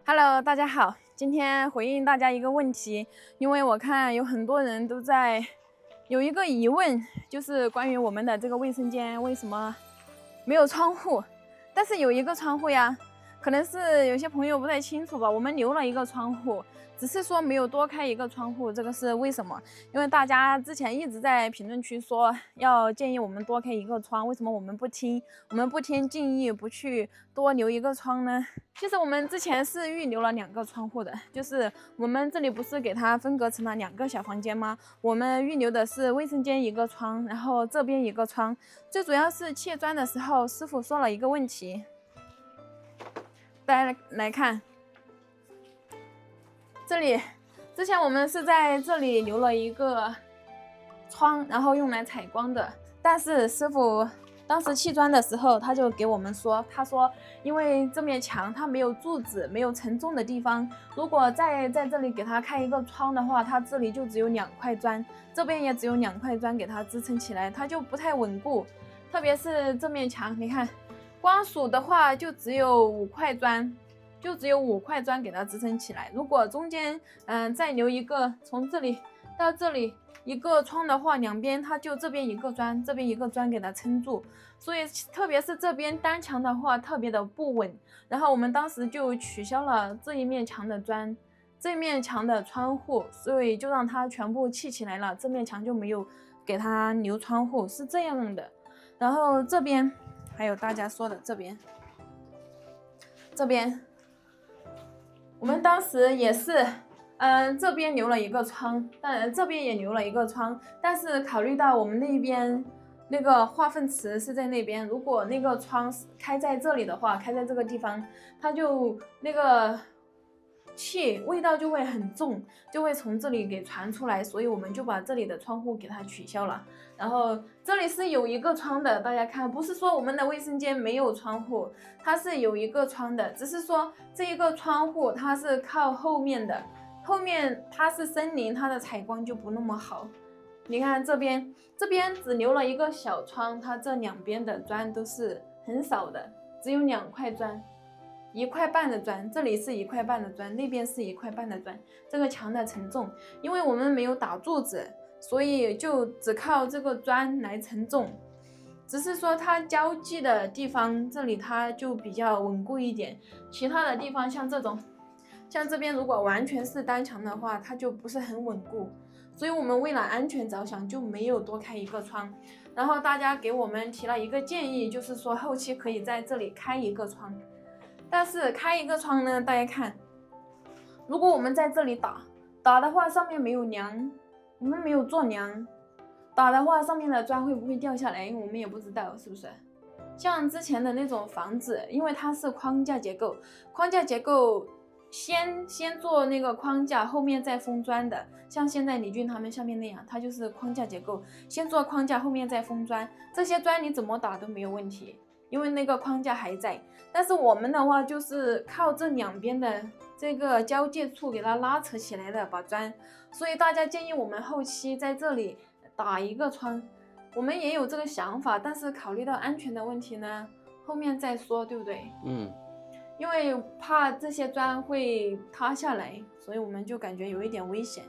Hello， 大家好，今天回應大家一個問題，因為我看有很多人都在有一個疑問，就是關於我們的這個衛生間為什麼沒有窗戶，但是有一個窗戶呀，可能是有些朋友不太清楚吧，我們留了一個窗戶，只是說沒有多開一個窗戶，這個是為什麼？因為大家之前一直在評論區說要建議我們多開一個窗，為什麼我們不聽？我們不聽建議，不去多留一個窗呢？其實我們之前是預留了2個窗戶的，就是我們這裡不是給它分隔成了2個小房間嗎？我們預留的是衛生間1個窗，然後這邊1個窗。最主要是砌磚的時候，師傅說了一個問題，大家來看，這裡之前我們是在這裡留了一個窗，然後用來採光的，但是師傅當時砌磚的時候，他就給我們说，他說因為这面牆它沒有柱子，沒有承重的地方，如果再在這裡給它開一個窗的話，它這裡就只有2塊磚，這邊也只有2塊磚給它支撐起來，它就不太穩固。特別是這面牆，你看光屬的話就只有5塊磚，就只有5塊磚給它支撐起來。如果中間再留一個，從這裡到這裡1個窗的話，兩邊它就這邊1個磚，這邊1個磚給它撐住，所以特別是這邊單牆的話特別的不穩。然後我們當時就取消了這一面牆的磚，這面牆的窗戶，所以就讓它全部砌起來了，這面牆就沒有給它留窗戶，是這樣的。然後這邊還有大家說的這邊我們當時也是這邊留了1個窗，當然這邊也留了1個窗，但是考慮到我們那邊那個化糞池是在那邊，如果那個窗開在這裡的話，開在這個地方，它就那個氣味道就會很重，就會從這裡給傳出來，所以我們就把這裡的窗戶給它取消了。然後這裡是有1個窗的，大家看，不是說我們的衛生間沒有窗戶，它是有1個窗的，只是說這一個窗戶它是靠後面的，後面它是森林，它的採光就不那麼好。你看這邊只留了1個小窗，它這2邊的磚都是很少的，只有2塊磚，1塊半的磚，這裡是1塊半的磚，那邊是1塊半的磚。這個牆的承重，因為我們沒有打柱子，所以就只靠這個磚來承重。只是說它交際的地方，這裡它就比較穩固一點，其他的地方像这邊如果完全是單牆的話，它就不是很穩固。所以我們為了安全着想，就沒有多開1個窗。然後大家給我們提了一個建議，就是說後期可以在這裡開1個窗。但是開1個窗呢，大家看，如果我們在這裡打的話，上面沒有樑，我們沒有做樑，打的話上面的磚會不會掉下來？我們也不知道是不是。像之前的那種房子，因為它是框架結構先做那個框架，後面再封磚的。像現在李俊他們下面那樣，它就是框架結構，先做框架，後面再封磚。這些磚你怎麼打都沒有問題，因為那個框架還在。但是我們的話就是靠這2邊的這個交界處給它拉扯起來的，把磚。所以大家建議我們後期在這裡打1個窗。我們也有這個想法，但是考慮到安全的問題呢，後面再說，對不對？因為怕這些磚會塌下來，所以我們就感覺有一點危險。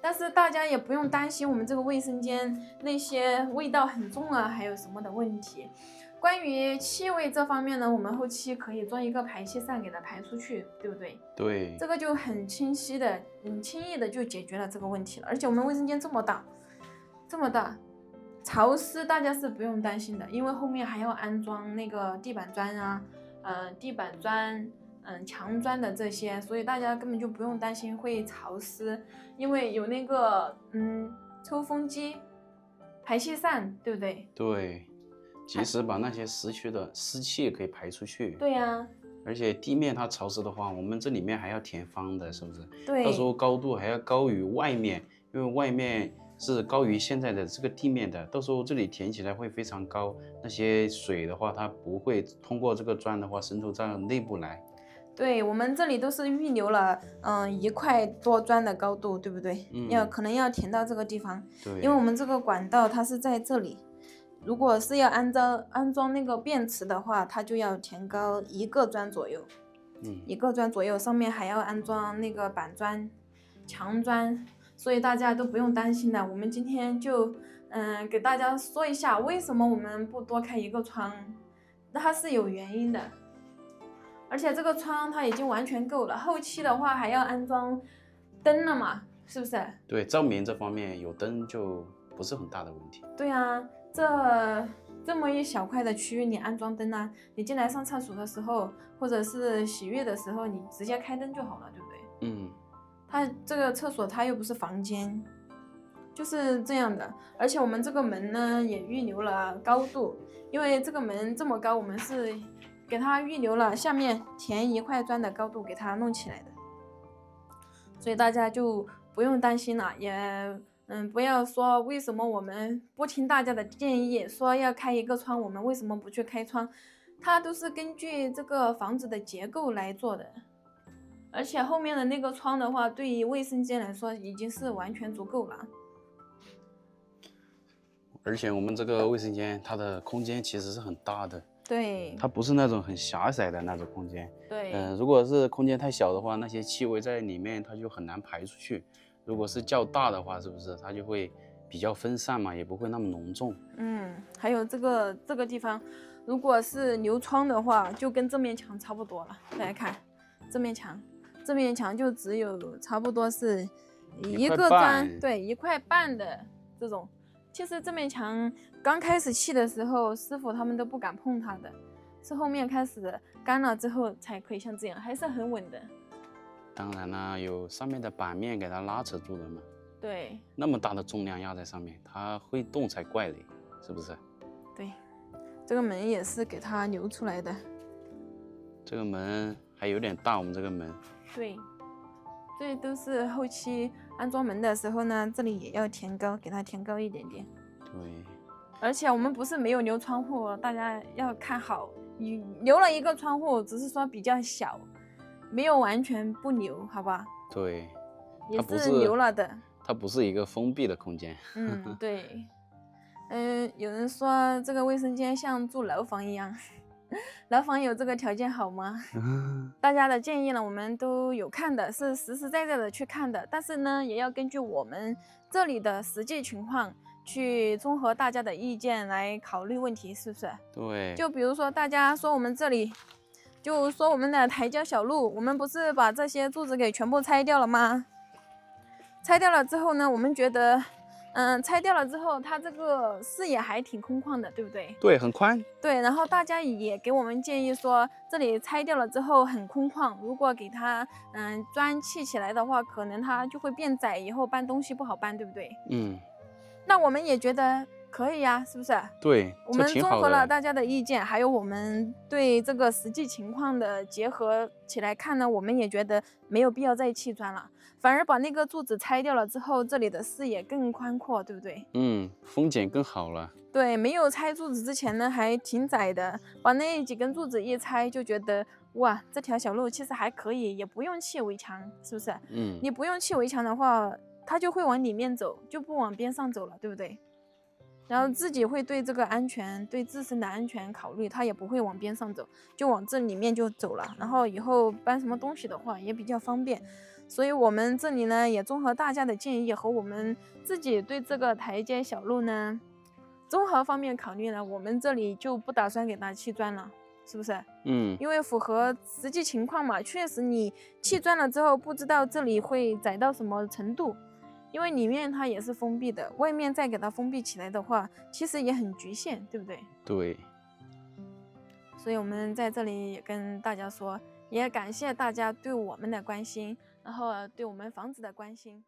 但是大家也不用擔心我們這個衛生間那些味道很重啊，還有什麼的問題。關於氣味這方面呢，我們後期可以做一個排氣扇給它排出去，對不對？对，這個就很清晰的、輕易的就解決了這個問題了。而且我們衛生間這麼大，潮濕大家是不用擔心的，因為後面還要安裝那個地板磚啊。地板磚、牆磚的這些，所以大家根本就不用擔心會潮濕，因為有那個抽風機、排氣扇，對不對？对，及時把那些失去的濕氣可以排出去。對呀。而且地面它潮濕的話，我們這裡面還要填方的，是不是？對。到時候高度還要高於外面，因為外面是高於現在的這個地面的，到時候這裡填起來會非常高，那些水的話它不會通過這個磚的話滲透到內部來。對，我們這裡都是預留了1塊多磚的高度，對不對？可能要填到這個地方。對，因為我們這個管道它是在這裡，如果是要安裝那個便池的話，它就要填高1個磚左右。一個磚左右，上面還要安裝那個板磚、牆磚，所以大家都不用擔心了。我們今天就給大家說一下，為什麼我們不多開一個窗，它是有原因的。而且這個窗它已經完全夠了，後期的話還要安裝燈了嘛，是不是？對，照明這方面有燈就不是很大的問題。對啊，這麼一小塊的區域你安裝燈啊，你進來上廁所的時候，或者是洗浴的時候，你直接開燈就好了，对不对？它這個廁所它又不是房間，就是這樣的。而且我們這個門呢也預留了高度，因為這個門這麼高，我們是給它預留了下面填一塊磚的高度給它弄起来的，所以大家就不用擔心了，也不要说為什麼我們不聽大家的建議，說要開一個窗，我們為什麼不去開窗？它都是根據這個房子的結構來做的，而且後面的那個窗的話，對於衛生間來說已經是完全足夠了。而且我們這個衛生間，它的空間其實是很大的。对，它不是那種很狹窄的那種空间。对，如果是空間太小的話，那些氣味在裡面它就很難排出去。如果是較大的話，是不是它就會比較分散嘛，也不會那麼濃重。還有這個地方，如果是留窗的話，就跟這面牆差不多了。大家看，這面牆就只有差不多是一個磚，對，1塊半的這種。其實這面牆剛開始砌的時候，師傅他們都不敢碰它的，是後面開始乾了之後才可以像這樣，還是很穩的。當然啦，有上面的板面給它拉扯住的嘛。對，那麼大的重量壓在上面，它會動才怪嘞，是不是？對，這個門也是給它留出來的。這個門還有點大，我們這個門。對，這都是後期安裝門的時候呢，這裡也要填高，給它填高一點點。對，而且我們不是沒有留窗戶，大家要看好，留了一個窗戶，只是說比較小，沒有完全不留，好吧？對，也是留了的。它不是一個封閉的空間。对。有人說這個衛生間像住樓房一樣，樓房有這個條件好嗎？大家的建議呢，我們都有看的，是實實在在的去看的，但是呢，也要根據我們這裡的實際情況去綜合大家的意見來考慮問題，是不是？對。就比如說大家說我們這裡，就說我們的台階小路，我們不是把這些柱子給全部拆掉了嗎？拆掉了之後呢，我們覺得拆掉了之後，它這個視野還挺空曠的，对不对？对，很寬。對，然後大家也給我們建議說，這裡拆掉了之後很空曠，如果給它磚砌起來的話，可能它就會變窄，以後搬東西不好搬，對不對？那我們也覺得可以呀，是不是？對，我們綜合了大家的意見，還有我們對這個實際情況的結合起來看呢，我們也覺得沒有必要再砌磚了，反而把那個柱子拆掉了之後，這裡的視野更寬闊，對不對？風景更好了。對，沒有拆柱子之前呢，還挺窄的，把那幾根柱子一拆，就覺得哇，這條小路其實還可以，也不用砌圍牆，是不是？你不用砌圍牆的話，它就會往裡面走，就不往邊上走了，對不對？然後自己會對這個安全，對自身的安全考慮，他也不會往邊上走，就往這裡面就走了。然後以後搬什麼東西的話也比較方便。所以我們這裡呢，也綜合大家的建議和我們自己對這個台階小路呢，綜合方面考慮呢，我們這裡就不打算給它砌磚了，是不是？因為符合實際情況嘛，確實你砌磚了之後，不知道這裡會窄到什麼程度。因為裡面它也是封閉的，外面再給它封閉起來的話，其實也很局限，對不对？對。所以我們在這裡也跟大家說，也感謝大家對我們的關心，然後對我們房子的關心。